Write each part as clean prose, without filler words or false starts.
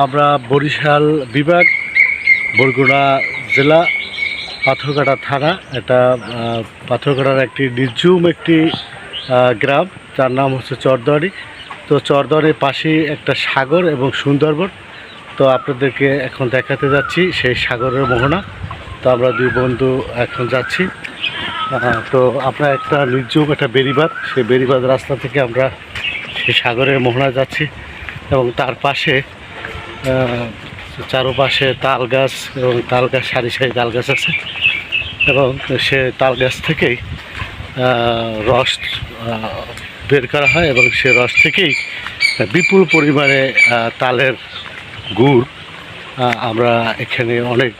আমরা বরিশাল বিভাগ বরগুনা জেলা পাথরঘাটা থানা। এটা পাথরঘাটার একটি নির্ঝুম একটি গ্রাম, যার নাম হচ্ছে চরদুয়ারি। তো চরদুয়ারির পাশেই একটা সাগর এবং সুন্দরবন। তো আপনাদেরকে এখন দেখাতে যাচ্ছি সেই সাগরের মোহনা। তো আমরা দুই বন্ধু এখন যাচ্ছি। তো আমরা একটা নির্ঝুম একটা বেড়িবাঁধ, সেই বেড়িবাঁধ রাস্তা থেকে আমরা সেই সাগরের মোহনা যাচ্ছি এবং তার পাশে চারপাশে তাল গাছ এবং তাল গাছ, সারি সারি তাল গাছ আছে এবং সে তাল গাছ থেকেই রস বের করা হয় এবং সে রস থেকেই বিপুল পরিমাণে তালের গুড় আমরা এখানে অনেক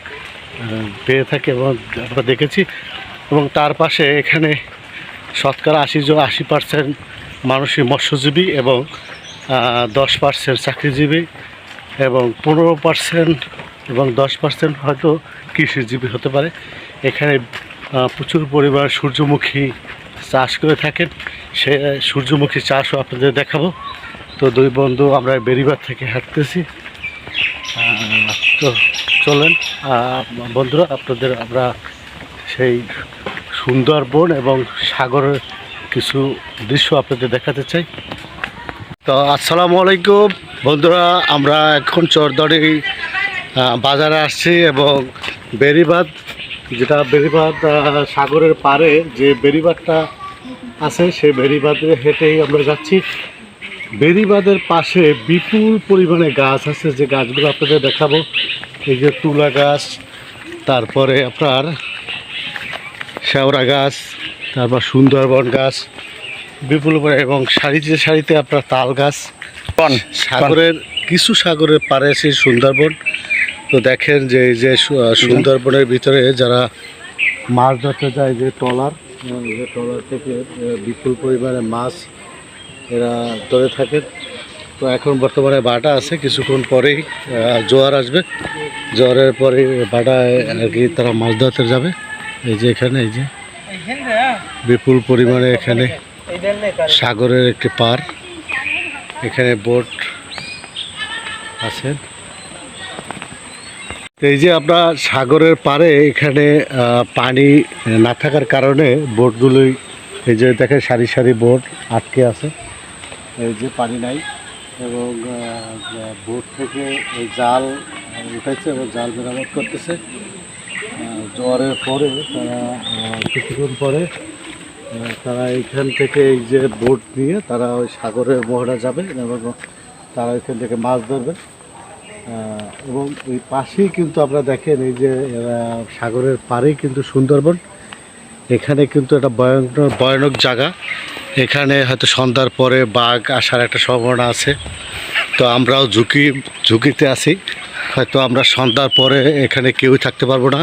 পেয়ে থাকি এবং আমরা দেখেছি। এবং তার পাশে এখানে শতকরা 80% মানুষই মৎস্যজীবী এবং 10% চাকরিজীবী এবং 15% এবং 10% হয়তো কৃষিজীবী হতে পারে। এখানে প্রচুর পরিমাণ সূর্যমুখী চাষ করে থাকেন। সে সূর্যমুখী চাষও আপনাদের দেখাবো। তো দুই বন্ধু আমরা বেড়িবাঁধ থেকে হাঁটতেছি। তো চলেন বন্ধুরা, আপনাদের আমরা সেই সুন্দরবন এবং সাগরের কিছু দৃশ্য আপনাদের দেখাতে চাই। তো আসসালামু আলাইকুম বন্ধুরা, আমরা এখন চরদুয়ারি বাজারে আসছি এবং বেড়িবাঁধ, যেটা বেড়িবাঁধ সাগরের পাড়ে যে বেড়িবাঁধটা আছে, সেই বেড়িবাঁধে হেঁটেই আমরা যাচ্ছি। বেড়িবাঁধের পাশে বিপুল পরিমাণে গাছ আছে, যে গাছগুলো আপনাদের দেখাবো। এই যে তুলা গাছ, তারপরে আপনার শেওড়া গাছ, তারপর সুন্দরবন গাছ বিপুল এবং সারিতে সারিতে আপনার তাল গাছ। সাগরের সাগরের পাড়ে সেই সুন্দরবন। তো দেখেন যে এই যে সুন্দরবনের ভিতরে যারা মাছ ধরতে যায়, যে ট্রলার থেকে বিপুল পরিমাণে মাছ এরা ধরে থাকে। তো এখন বর্তমানে বাটা আছে, কিছুক্ষণ পরেই জোয়ার আসবে, জোয়ারের পরে বাটায় আর কি তারা মাছ ধরতে যাবে। এই যে এখানে এই যে বিপুল পরিমাণে এখানে সাগরের একটি পার, এখানে বোট আছে। এই যে আপনার সাগরের পাড়ে এখানে পানি না থাকার কারণে বোটগুলোই এই যে দেখেন সারি সারি বোট আটকে আছে। এই যে পানি নাই এবং বোট থেকে এই জাল উঠেছে এবং জাল মেরামত করতেছে। জোয়ারের পরে তারা কিছুক্ষণ পরে তারা এইখান থেকে এই যে বোট নিয়ে তারা ওই সাগরের মোহনা যাবে এবং তারা এখান থেকে মাছ ধরবে। এবং এই পাশেই কিন্তু আপনারা দেখেন এই যে সাগরের পাড়েই কিন্তু সুন্দরবন। এখানে কিন্তু একটা ভয়ানক জায়গা। এখানে হয়তো সন্ধ্যার পরে বাঘ আসার একটা সম্ভাবনা আছে। তো আমরাও ঝুঁকিতে আছি। হয়তো আমরা সন্ধ্যার পরে এখানে কেউই থাকতে পারবো না।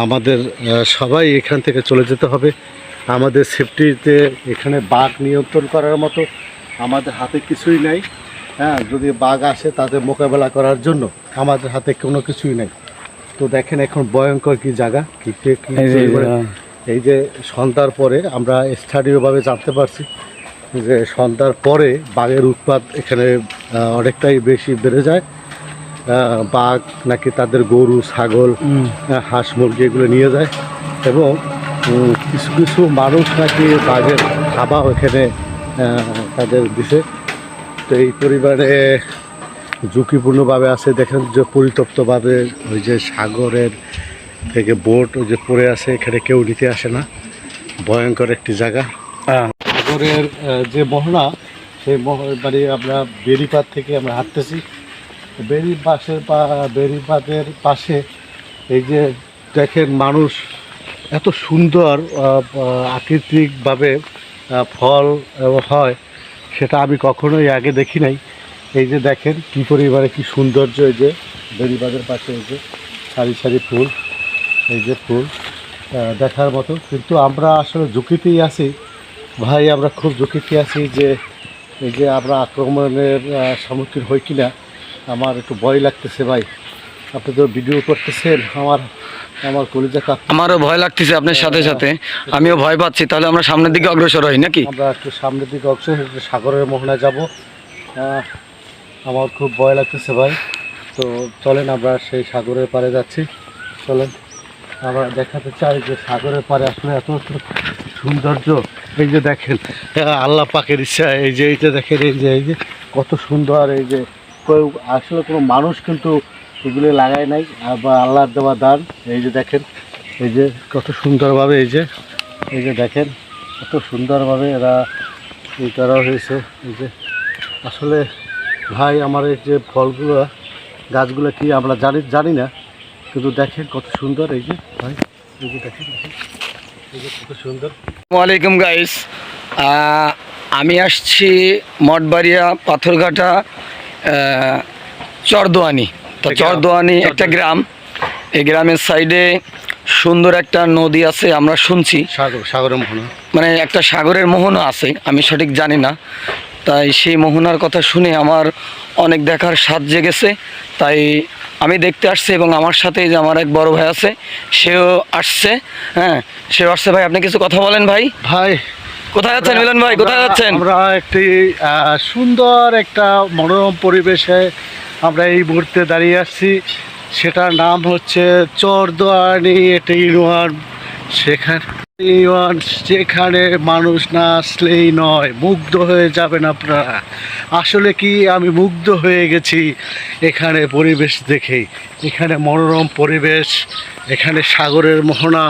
আমাদের সবাই এখান থেকে চলে যেতে হবে। আমাদের সেফটিতে এখানে বাঘ নিয়ন্ত্রণ করার মতো আমাদের হাতে কিছুই নাই। হ্যাঁ, যদি বাঘ আসে তাদের মোকাবেলা করার জন্য আমাদের হাতে কোনো কিছুই নাই। তো দেখেন এখন ভয়ঙ্কর কি জায়গা, এই যে সন্ধ্যার পরে আমরা স্থানীয়ভাবে জানতে পারছি যে সন্ধ্যার পরে বাঘের উৎপাত এখানে অনেকটাই বেশি বেড়ে যায়। বাঘ নাকি তাদের গরু, ছাগল, হাঁস, মুরগি এগুলো নিয়ে যায় এবং কিছু কিছু মানুষ নাকি বাঘের খাবার এখানে তাদের দিছে। তো এই পরিবারে ঝুঁকিপূর্ণভাবে আছে। দেখেন যে পরিতপ্তভাবে ওই যে সাগরের থেকে বোট ওই যে পড়ে আছে, এখানে কেউ নিতে আসে না। ভয়ঙ্কর একটি জায়গা। সাগরের যে মোহনা, সেই মানে আমরা বেড়িবাঁধ থেকে আমরা হাঁটতেছি। বেড়িবাঁধের পাশে এই যে দেখেন মানুষ এত সুন্দর আকৃতিকভাবে ফল হয়, সেটা আমি কখনোই আগে দেখি নাই। এই যে দেখেন কী পরিমাণে কী সৌন্দর্য। এই যে বেড়িবাঁধের পাশে এই যে সারি সারি ফুল, এই যে ফুল দেখার মতো। কিন্তু আমরা আসলে ঝুঁকিতেই আছি ভাই, আমরা খুব ঝুঁকিতে আছি যে এই যে আমরা আক্রমণের সম্মুখীন হই কিনা আমার একটু ভয় লাগতেছে ভাই। আপনি তো ভিডিও করতেছেন, আমার কলিজা কাঁপছে। আমারও ভয় লাগতেছে আপনার সাথে সাথে, আমিও ভয় পাচ্ছি। তাহলে আমরা সামনের দিকে অগ্রসর হই নাকি? আমরা একটু সামনের দিকে অগ্রসর, সাগরের মোহনায় যাব। আমার খুব ভয় লাগতেছে ভাই। তো চলেন আমরা সেই সাগরের পাড়ে যাচ্ছি। চলেন আমরা দেখাতে চাই যে সাগরের পাড়ে আসলে এত সৌন্দর্য। এই যে দেখেন আল্লাহ পাকের ইচ্ছা, এই যে দেখেন এই যে কত সুন্দর। এই যে আসলে কোনো মানুষ কিন্তু এগুলো লাগায় নাই, বা আল্লাহর দেওয়া দান। এই যে দেখেন এই যে কত সুন্দরভাবে এই যে দেখেন কত সুন্দরভাবে এরা এই করা হয়েছে। এই যে আসলে ভাই আমার এই যে ফলগুলো গাছগুলো কি আমরা জানি না, কিন্তু দেখেন কত সুন্দর। এই যে ভাই এই যে দেখেন এই যে কত সুন্দর। ওয়ালাইকুম গাইস, আমি আসছি মঠবাড়িয়া পাথরঘাটা চরদোয়ানি। তো চরদোয়ানি একটা গ্রাম, এই গ্রামের সাইডে সুন্দর একটা নদী আছে, আমরা শুনছি সাগরের মোহনা, মানে একটা সাগরের মোহনা আছে, আমি সঠিক জানি না। তাই সেই মোহনার কথা শুনে আমার অনেক দেখার স্বাদ জেগেছে, তাই আমি দেখতে আসছি। এবং আমার সাথে যে আমার এক বড় ভাই আছে, সেও আসছে। হ্যাঁ, সেও আসছে। ভাই আপনি কিছু কথা বলেন। ভাই ভাই কোথায় যাচ্ছেন? মিলন ভাই কোথায় যাচ্ছেন? আমরা একটি সুন্দর একটা মনোরম পরিবেশে আমরা এই মুহূর্তে দাঁড়িয়ে আসছি। সেটার নাম হচ্ছে চরদোয়ানি। এটা ইউনিয়ন, যেখানে মানুষ না আসলেই নয়, মুগ্ধ হয়ে যাবেন আপনারা। আসলে কি আমি মুগ্ধ হয়ে গেছি এখানে পরিবেশ দেখে। এখানে মনোরম পরিবেশ, এখানে সাগরের মোহনা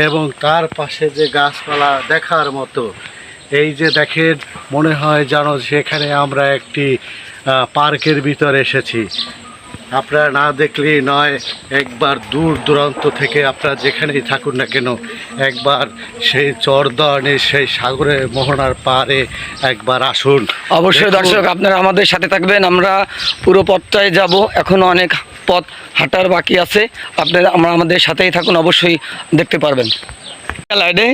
এবং তার পাশে যে গাছপালা দেখার মতো। এই যে দেখেন মনে হয় জানো সেখানে আমরা একটি পার্কের ভিতরে এসেছি। আপনারা না দেখলেই নয়, একবার দূর দূরান্ত থেকে আপনারা যেখানেই থাকুন না কেন, একবার সেই চরদোয়ানির সেই সাগরের মোহনার পাড়ে একবার আসুন। অবশ্যই দর্শক আপনারা আমাদের সাথে থাকবেন, আমরা পুরো পথটায় যাব, এখনও অনেক পথ হাঁটার বাকি আছে। আপনারা আমাদের সাথেই থাকুন, অবশ্যই দেখতে পারবেন। লাইডে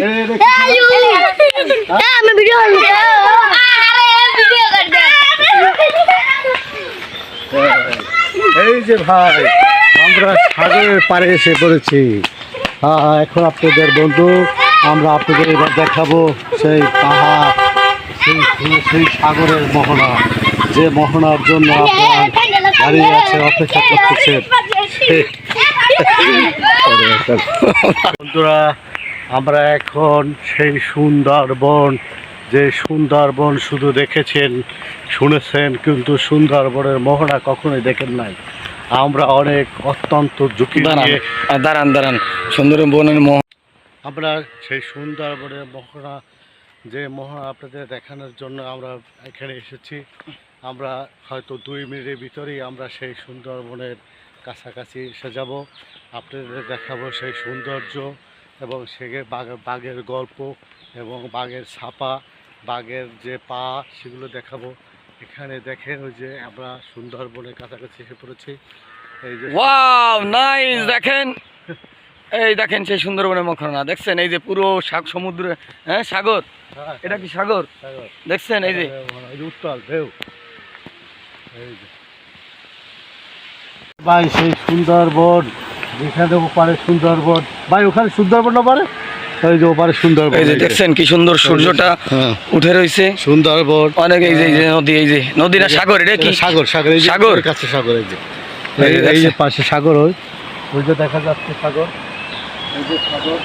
এই যে ভাই আমরা সাগরের পাড়ে এসে পড়েছি। এখন আপনাদের বন্ধু আমরা আপনাদের এবার দেখাবো সেই পাহাড়, সেই সাগরের মোহনা, যে মোহনার জন্য আপনারা দাঁড়িয়ে আছে, অপেক্ষা করতেছেন। বন্ধুরা আমরা এখন সেই সুন্দরবন, যে সুন্দরবন শুধু দেখেছেন শুনেছেন, কিন্তু সুন্দরবনের মোহনা কখনোই দেখেন নাই। আমরা অত্যন্ত ঝুঁকি নিয়ে দাঁড়ান সুন্দরবনের আমরা সেই সুন্দরবনের মোহনা, যে মোহনা আপনাদের দেখানোর জন্য আমরা এখানে এসেছি। আমরা হয়তো 2 মিনিটের ভিতরেই আমরা সেই সুন্দরবনের কাছাকাছি এসে যাব। আপনাদের দেখাবো সেই সৌন্দর্য এবং সে বাঘের গল্প এবং বাঘের ছাপা, বাঘের যে পা, সেগুলো দেখাবো। এখানে দেখেন ওই যে আমরা সুন্দরবনের কাছাকাছি এসে পড়েছি। এই যে ওয়াও নাইস, দেখেন এই দেখেন সেই সুন্দরবনের মোহনা দেখছেন, এই যে পুরো সমুদ্র, হ্যাঁ সাগর, এটা কি সাগর দেখছেন? এই যে উত্তাল ঢেউ। ভাই সেই সুন্দরবন, যেখানে ওপারে সুন্দরবন, ভাই ওখানে সুন্দরবন না পারে, ওই যে ওপারে সুন্দরবন। এই যে দেখছেন কি সুন্দর সূর্যটা উঠে রয়েছে, সুন্দরবন অনেক। এই যে নদী, এই যে নদী না সাগর, এটা কি সাগর? সাগর কাছে সাগর। এই যে পাশে সাগর, ওই যে দেখা যাচ্ছে সাগর, এই যে সাগর।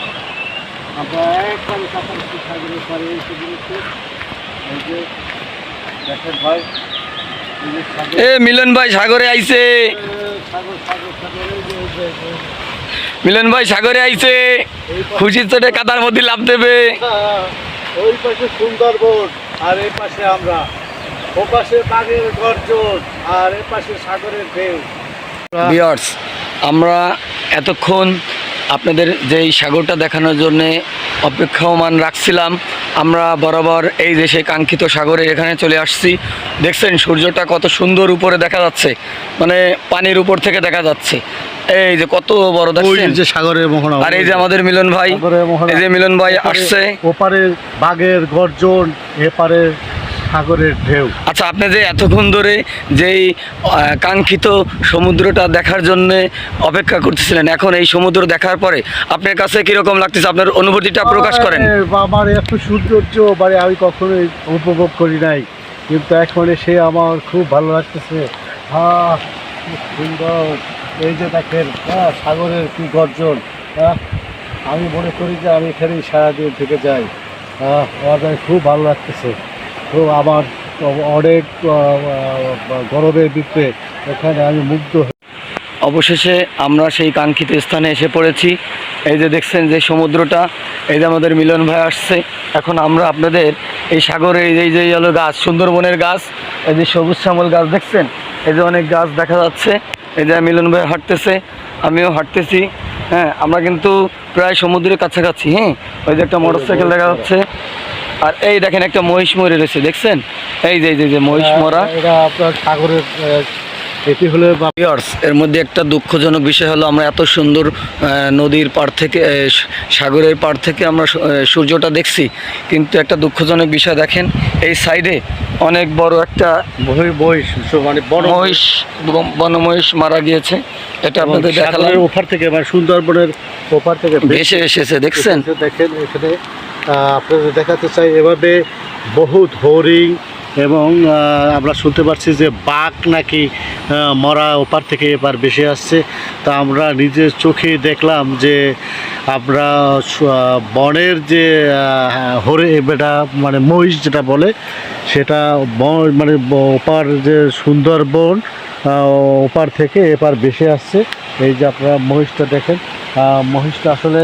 আমরা একবারে কাছাকাছি সাগরের পাড়ে এসে পড়েছি। এই যে দেখেন ভাই, এ মিলন ভাই সাগরে আইছে, মিলন ভাই সাগরে আইছে, খুশির চোটে কাদার মধ্যে লাফ দেবে। ওই পাশে সুন্দরবন আর এই পাশে আমরা, ও পাশে বাঘের গর্জন আর এই পাশে সাগরের ঢেউ। ভিউয়ার্স, আমরা এতক্ষণ আপনাদের যেই সাগরটা দেখানোর জন্যে অপেক্ষমান রাখছিলাম, আমরা বরাবর এই যে সেই কাঙ্ক্ষিত সাগরে এখানে চলে আসছি। দেখছেন সূর্যটা কত সুন্দর উপরে দেখা যাচ্ছে, মানে পানির উপর থেকে দেখা যাচ্ছে। এই যে কত বড় দেখছেন যে সাগরের মোহনা। আর এই যে আমাদের মিলন ভাই, এই যে মিলন ভাই আসছে। ওপারে বাঘের গর্জন, এপারে সাগরের ঢেউ। আচ্ছা, আপনি যে এতক্ষণ ধরে যেই কাঙ্ক্ষিত সমুদ্রটা দেখার জন্য অপেক্ষা করতেছিলেন, এখন এই সমুদ্র দেখার পরে আপনার কাছে কিরকম লাগতেছে? আপনার অনুভূতিটা প্রকাশ করেন। আমার এত সৌন্দর্য আমি কখনোই উপভোগ করি নাই, কিন্তু এখন এসে আমার খুব ভালো লাগতেছে। হ্যাঁ, খুব সুন্দর। এই যে দেখেন, হ্যাঁ, সাগরের কি গর্জন। হ্যাঁ, আমি মনে করি যে আমি এখানেই সারাদিন থেকে যাই। আমার খুব ভালো লাগতেছে। তো আমার অনেক গরমের ভিতরে এখানে আমি মুগ্ধ। অবশেষে আমরা সেই কাঙ্ক্ষিত স্থানে এসে পড়েছি। এই যে দেখছেন যে সমুদ্রটা, এই যে আমাদের মিলন ভাই আসছে। এখন আমরা আপনাদের এই সাগরে এই যে হলো গাছ, সুন্দরবনের গাছ, এই যে সবুজ শ্যামল গাছ দেখছেন, এই যে অনেক গাছ দেখা যাচ্ছে। এই যে মিলন ভাই হাঁটতেছে, আমিও হাঁটতেছি। হ্যাঁ, আমরা কিন্তু প্রায় সমুদ্রের কাছাকাছি। হ্যাঁ, ওই যে একটা মোটরসাইকেল দেখা যাচ্ছে। আর এই দেখেন একটা মহিষ মরে রয়েছে, দেখছেন? এই যে মহিষ মরা। এটা আপনার সাগরের এটি হলো ভিউয়ার্স, এর মধ্যে একটা দুঃখজনক বিষয় হলো আমরা এত সুন্দর নদীর পাড় থেকে সাগরের পাড় থেকে আমরা সূর্যটা দেখছি, কিন্তু একটা দুঃখজনক বিষয় দেখেন, এই সাইডে অনেক বড় একটা মহিষ, মানে বড় মহিষ, বনমহিষ মারা গিয়েছে। এটা আপনাদের দেখালাম। সাগরের ওপার থেকে, মানে সুন্দরবনের ওপার থেকে ভেসে এসেছে, দেখছেন? দেখেন এখানে আপনাদের দেখাতে চাই, এভাবে বহুত হরিণ এবং আমরা শুনতে পাচ্ছি যে বাঘ নাকি মরা ওপার থেকে এবার ভেসে আসছে। তা আমরা নিজের চোখে দেখলাম যে আমরা বনের যে বেটা মানে মহিষ যেটা বলে, সেটা মানে ওপার যে সুন্দরবন ওপার থেকে এপার ভেসে আসছে। এই যে আপনারা মহিষটা দেখেন, মহিষটা আসলে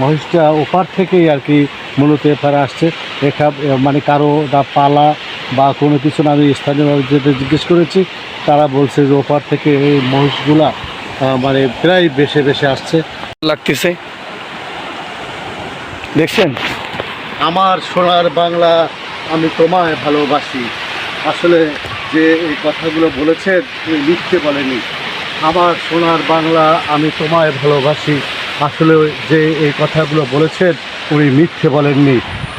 মহিষটা ওপার থেকেই আর কি মূলত এপারে আসছে। মানে কারো না পালা বা কোনো কিছু না, আমি স্থানীয়ভাবে যেটা জিজ্ঞেস করেছি, তারা বলছে যে ওপার থেকে এই মহিষগুলা মানে প্রায় ভেসে আসছে। লাগতেছে, দেখছেন? আমার সোনার বাংলা, আমি তোমায় ভালোবাসি। আসলে যে এই কথাগুলো বলেছেন উনি মিথ্যে বলেনি। আমার সোনার বাংলা, আমি তোমায় ভালোবাসি, আসলে যে এই কথাগুলো বলেছেন উনি মিথ্যে বলেননি।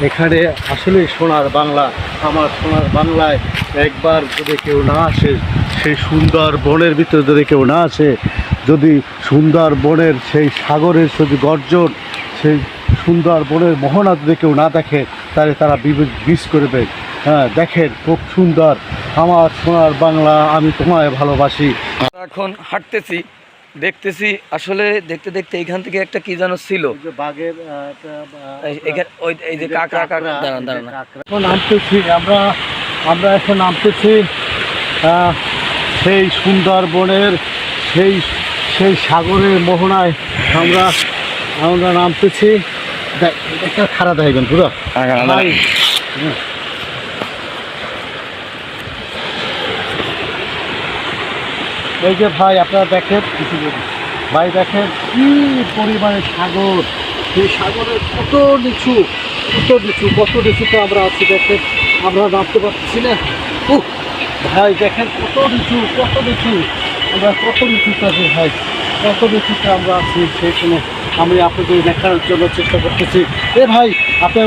এখানে আসলে সোনার বাংলা, আমার সোনার বাংলায় একবার যদি কেউ না আসে, সেই সুন্দর বনের ভিতরে যদি কেউ না আসে, যদি সুন্দর বনের সেই সাগরের যদি গর্জন, সেই সুন্দর বনের মোহনা যদি কেউ না দেখে, তাহলে তারা মিস করবে। হ্যাঁ, দেখেন খুব সুন্দর আমার সোনার বাংলা, আমি তোমায় ভালোবাসি। এখন হাঁটতেছি, দেখতেছি, আসলে দেখতে দেখতে এইখান থেকে একটা কি যেন ছিল, যে বাঘের এই যে কাঁকড়া, দাঁড়ান। এখন নামতেছি আমরা এখন নামতেছি সেই সুন্দরবনের সেই সেই সাগরের মোহনায় আমরা নামতেছি। একটা খারাপ দেখবেন পুরো ভাই। এই যে ভাই আপনারা দেখেন, ভাই দেখেন কি পরিমাণে সাগর, সেই সাগরের কত নিচুতে আমরা আছি। দেখেন আমরা নামতে পারছি না। ভাই দেখেন কত নিচু, আমরা কত নিচুতে আছি ভাই, কত নিচুতে আমরা আছি, সেই কোনো আমি আপনাদের দেখানোর জন্য চেষ্টা করতেছি। ভাই আপনার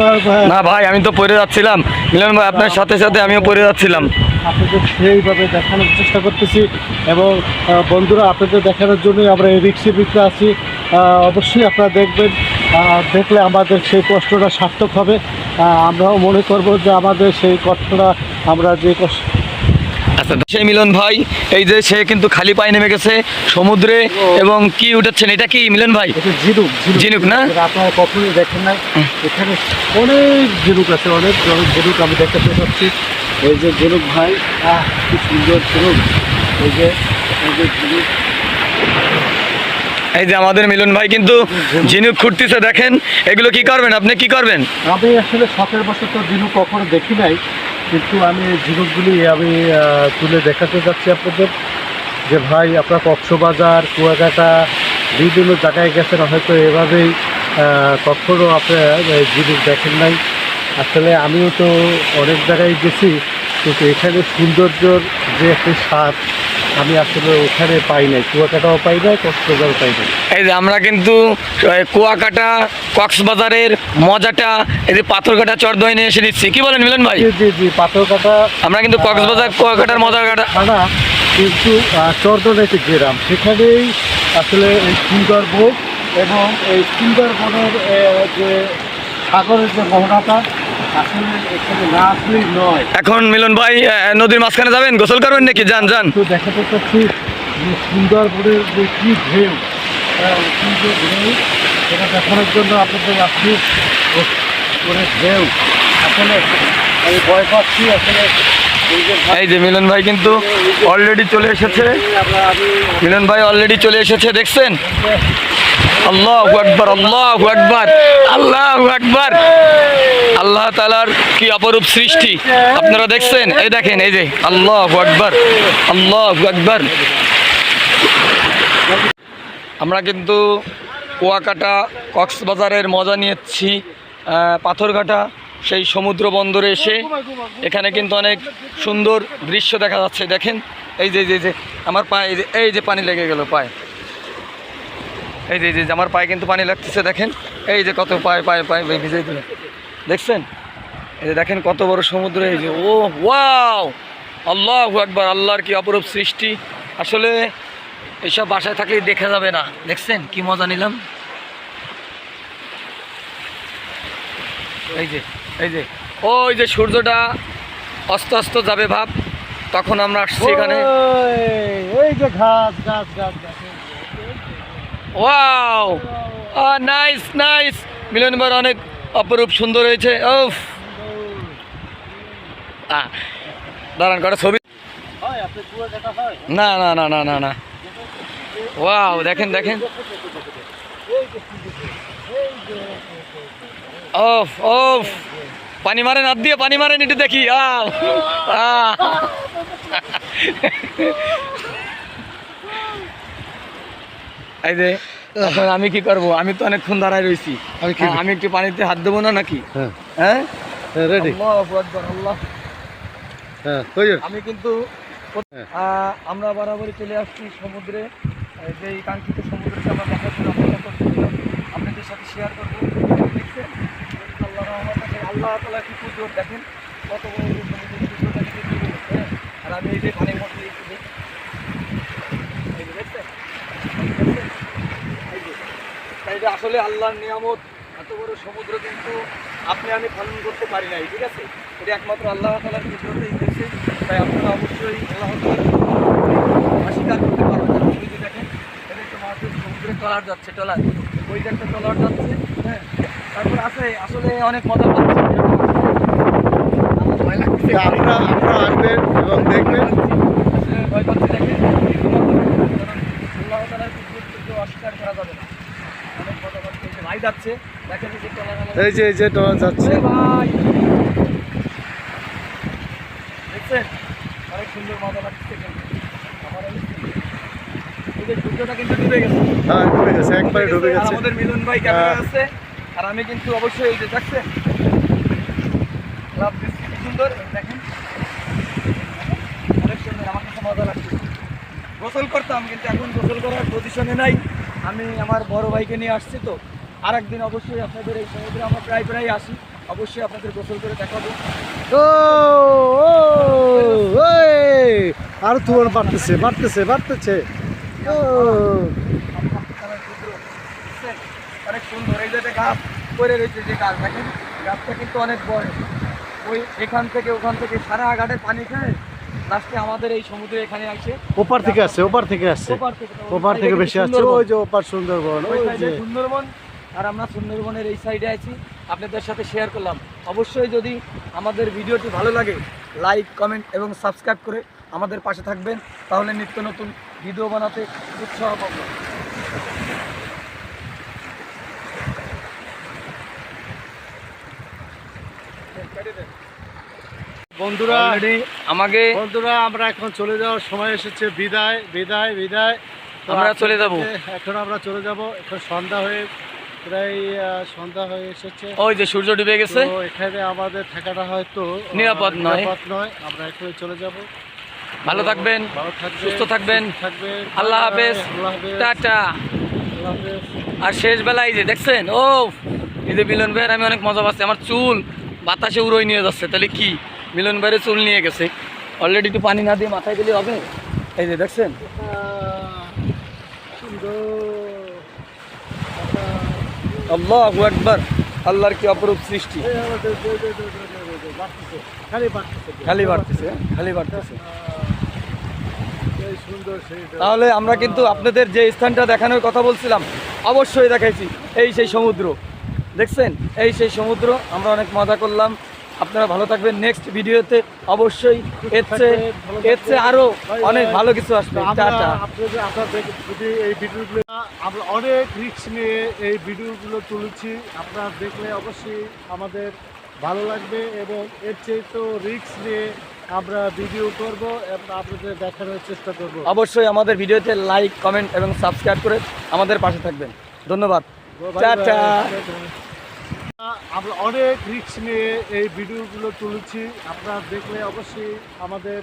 না ভাই, আমি তো পড়ে যাচ্ছিলাম মিলন ভাই, আপনার সাথে সাথে আমিও পড়ে যাচ্ছিলাম। আপনাদের সেইভাবে দেখানোর চেষ্টা করতেছি এবং বন্ধুরা, আপনাদের দেখানোর জন্যই আমরা এই রিক্সের ভিতরে আছি। অবশ্যই আপনারা দেখবেন, দেখলে আমাদের সেই কষ্টটা সার্থক হবে। আমরাও মনে করব যে আমাদের সেই কষ্টটা, আমরা যে কষ্ট। আচ্ছা, সেই মিলন ভাই, এই যে সে কিন্তু খালি পায়ে নেমে গেছে সমুদ্রে, এবং কি উঠাচ্ছেন, এটা কি মিলন ভাই? ঝিনুক না? আপনারা কখনোই দেখেন না, এখানে অনেক ঝিনুক আছে, অনেক ঝিনুক আমি দেখাতে পাচ্ছি। এই যে ঝিনুক ভাই, কি সুন্দর ঝিনুক। এই যে ঝিনুক, এই যে আমাদের মিলন ভাই কিন্তু ঝিনুক খুঁড়তেছে, দেখেন। এগুলো কি করবেন আপনি, কি করবেন? আমি আসলে শখের বশত ঝিনুক কখনো দেখি নাই, কিন্তু আমি এই ঝিনুকগুলি আমি তুলে দেখাতে যাচ্ছি আপনাদের। যে ভাই, আপনার কক্সবাজার, কুয়াকাটা বিভিন্ন জায়গায় গেছেন, হয়তো এভাবেই কখনো আপনার ঝিনুক দেখেন নাই। আসলে আমিও তো অনেক জায়গায় গেছি, কিন্তু এখানে সৌন্দর্যর যে একটা স্বাদ আমি আসলে ওখানে পাই নাই, কুয়াকাটাও পাই নাই, কক্সবাজারও পাই নাই। এই যে আমরা কিন্তু কুয়াকাটা, কক্সবাজারের মজাটা এই যে পাথরঘাটা, চরদইনে এসে দিচ্ছি, কি বলেন মিলন ভাই? জি, পাথরঘাটা। আমরা কিন্তু কক্সবাজার, কুয়াকাটার মজার না, কিন্তু চরদইনে একটি গ্রাম, সেখানেই আসলে এই সুন্দরবন এবং এই সুন্দরবনের যে সাগরের যে মোহনাটা আসলে এখানে না আসলেই নয়। এখন মিলন ভাই নদীর মাঝখানে যাবেন, গোসল করবেন নাকি? যান যান। তো দেখাতে চাচ্ছি যে সুন্দরবনের যে কী ঢেউ, কী যে ঢেউ, সেটা দেখানোর জন্য আপনাদের আসছি। করে ঢেউ আসলে আমি ভয় পাচ্ছি আসলে। এই যে মিলন ভাই কিন্তু অলরেডি চলে এসেছে, মিলন ভাই অলরেডি চলে এসেছে, দেখছেন? আল্লাহু আকবার, আল্লাহু আকবার, আল্লাহু আকবার। আল্লাহ তাআলার কি অপরূপ সৃষ্টি আপনারা দেখছেন। এই দেখেন, এই যে আল্লাহু আকবার, আল্লাহু আকবার। আমরা কিন্তু কুয়াকাটা কক্সবাজারের মজা নিয়েছি। পাথরঘাটা সেই সমুদ্র বন্দরে এসে এখানে কিন্তু অনেক সুন্দর দৃশ্য দেখা যাচ্ছে। দেখেন এই যে যে আমার পায়ে, এই যে পানি লেগে গেল পায়ে, এই যে যে আমার পায়ে কিন্তু পানি লাগতেছে। দেখেন এই যে কত পায়ে পায়ে পায়ে ভিজে দিল, দেখছেন? এই যে দেখেন কত বড় সমুদ্র। এই যে ও ওয়াও, আল্লাহু আকবার, আল্লাহর কি অপরূপ সৃষ্টি। আসলে এইসব বাসায় থাকলেই দেখা যাবে না। দেখছেন কি মজা নিলাম। এই যে এই যে ওই যে সূর্যটা অস্ত অস্ত যাবে ভাব, তখন আমরা আসছি এখানে। ওই যে ঘাস ঘাস ঘাস ঘাস। Wow, nice nice. মিলন ভাই অনেক অপরূপ সুন্দর হয়েছে। ওফ, দাঁড়ান কটা ছবি। না না না না না না, ওয়াও, দেখেন দেখেন। ওফ ওফ, পানি মারেন হাত দিয়ে, পানি মারেন একটু দেখি। এই যে এখন আমি কি করব? আমি তো অনেকক্ষণ দাঁড়ায় রয়েছি, আমি একটু পানিতে হাত দেবো না নাকি? হ্যাঁ রেডি। আল্লাহু আকবার, আল্লাহ। হ্যাঁ, আমি কিন্তু আমরা বরাবরই চলে আসছি সমুদ্রে, যে কাঙ্ক্ষিত সমুদ্রকে আমরা দেখার জন্য অপেক্ষা করছিলাম, আপনাদের সাথে শেয়ার করবো। দেখছেন আল্লাহ রহমতে, আল্লাহ তাআলা কি কুদরত, দেখেন কত বড় যে সমুদ্রের দৃশ্যটা কিন্তু তুলে ধরেছে। আর আমি এই যে পানির মধ্যে একটু দেখি, এই যে দেখছেন, এই যে তাই যে আসলে আল্লাহর নিয়ামত। এত বড় সমুদ্র কিন্তু আপনি আমি খনন করতে পারি নাই, ঠিক আছে? এটা একমাত্র আল্লাহ তাআলার কুদরতেই হয়েছে। তাই আপনারা অবশ্যই আল্লাহ তাআলার অস্বীকার করতে পারবেন না। ওই যে দেখেন, এটা একটা মাছের সমুদ্রে ট্রলার যাচ্ছে, ট্রলার, ওই যে একটা ট্রলার যাচ্ছে। হ্যাঁ, তারপর আছে আসলে অনেক মজা পাচ্ছি। আমার ভয় লাগছে, আপনারা আসবেন এবং দেখবেন। আসলে ভয় পাচ্ছি। দেখেন আল্লাহ তাআলার কুদরতকে অস্বীকার করা যাবে না। অনেক মজা পাচ্ছি। এই যে ভাই যাচ্ছে, দেখেন এই যে ট্রলার, এই যে ট্রলার যাচ্ছে। ভাই দেখছেন, অনেক সুন্দর মজা লাগছে। আমার এই যে সূর্যটা কিন্তু ডুবে গেছে। হ্যাঁ, ডুবে গেছে, একবারে ডুবে আর গেছে। আমাদের মিলন ভাই ক্যামেরা আছে, আর আমি কিন্তু অবশ্যই এই যে দেখছেন কি সুন্দর, দেখেন অনেক সুন্দর, আমার কাছে মজা লাগছে। গোসল করতাম কিন্তু এখন গোসল করার পজিশনে নাই। আমি আমার বড় ভাইকে নিয়ে আসছি, তো আর একদিন অবশ্যই আপনাদের এই সমুদ্রে আমরা প্রায় প্রায় আসি, অবশ্যই আপনাদের গোসল করে দেখাবো। ও আর তোমার বাড়তেছে বাড়তেছে বাড়তেছে। ও অনেক সুন্দর। এই যে গাছ পড়ে রয়েছে, যে গাছ দেখেন, গাছটা কিন্তু অনেক বড়। ওই এখান থেকে ওখান থেকে সারা ঘাটে পানি খায়, লাস্টে আমাদের এই সমুদ্রে এখানে আসে। ওপার থেকে আসছে, ওপার থেকে আসছে, ওপার থেকে বেশি আসছে। ওই যে ওপার সুন্দরবন, ওই ওই সাইডে যে সুন্দরবন, আর আমরা সুন্দরবনের এই সাইডে আছি, আপনাদের সাথে শেয়ার করলাম। অবশ্যই যদি আমাদের ভিডিওটি ভালো লাগে, লাইক কমেন্ট এবং সাবস্ক্রাইব করে আমাদের পাশে থাকবেন, তাহলে নিত্য নতুন ভিডিও বানাতে উৎসাহ পাবো। বন্ধুরা আমাকে বন্ধুরা আমরা এখন চলে যাওয়ার সময় এসেছে। বিদায় বিদায় বিদায়। তো আমরা চলে যাব। এখন আমরা চলে যাব। এখন সন্ধ্যা হয়ে প্রায় সন্ধ্যা হয়ে এসেছে। ওই যে সূর্য ডুবে গেছে, তো এখানে আমাদের থাকাটা হয়তো নিরাপদ নয়। আমরা এখন চলে যাব। ভালো থাকবেন, ভালো থাকবেন, সুস্থ থাকবেন। থাকবেন। আল্লাহ হাফেজ, আল্লাহ হাফেজ, টাটা। আল্লাহ হাফেজ। আর শেষ বেলায় যে দেখছেন, ও এই যে মিলন ভাইয়ের আমি অনেক মজা পাচ্ছি। আমার চুল বাতাসে উড়োই নিয়ে যাচ্ছে, তাহলে কি মিলন ভাইয়ের চুল নিয়ে গেছে। অলরেডি একটু পানি না দিয়ে মাথায় দিলে হবে। এই যে দেখছেন, সুন্দর। আল্লাহু আকবার, আল্লাহর কি অপরূপ সৃষ্টি, খালি বাড়তেছে। খালি বাড়তেছে, খালি বাড়তেছে। এই সুন্দর সেই তাহলে আমরা কিন্তু আপনাদের যে স্থানটা দেখানোর কথা বলছিলাম অবশ্যই দেখাইছি। এই সেই সমুদ্র দেখছেন, এই সেই সমুদ্র। আমরা অনেক মজা করলাম। আপনারা ভালো থাকবেন। নেক্সট ভিডিওতে অবশ্যই এর চেয়ে আরো অনেক ভালো কিছু আসবে। টাটা। আপনাদের যদি এই ভিডিওগুলো আমরা অনেক রিস্ক নিয়ে এই ভিডিওগুলো তুলেছি, আপনারা দেখলে অবশ্যই আমাদের ভালো লাগবে এবং এর চেয়ে তো রিস্ক নিয়ে আমরা ভিডিও করব এবং আপনাদের দেখানোর চেষ্টা করব। অবশ্যই আমাদের ভিডিওতে লাইক, কমেন্ট এবং সাবস্ক্রাইব করে আমাদের পাশে থাকবেন। ধন্যবাদ। টাটা। আমরা অনেক রিস্ক নিয়ে এই ভিডিওগুলো তুলেছি, আপনারা দেখলে অবশ্যই আমাদের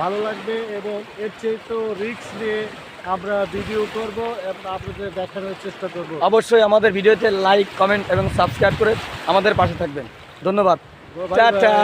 ভালো লাগবে এবং এর চেয়ে তো রিস্ক নিয়ে আমরা ভিডিও করব এবং আপনাদের দেখানোর চেষ্টা করব। অবশ্যই আমাদের ভিডিওতে লাইক, কমেন্ট এবং সাবস্ক্রাইব করে আমাদের পাশে থাকবেন। ধন্যবাদ। টাটা।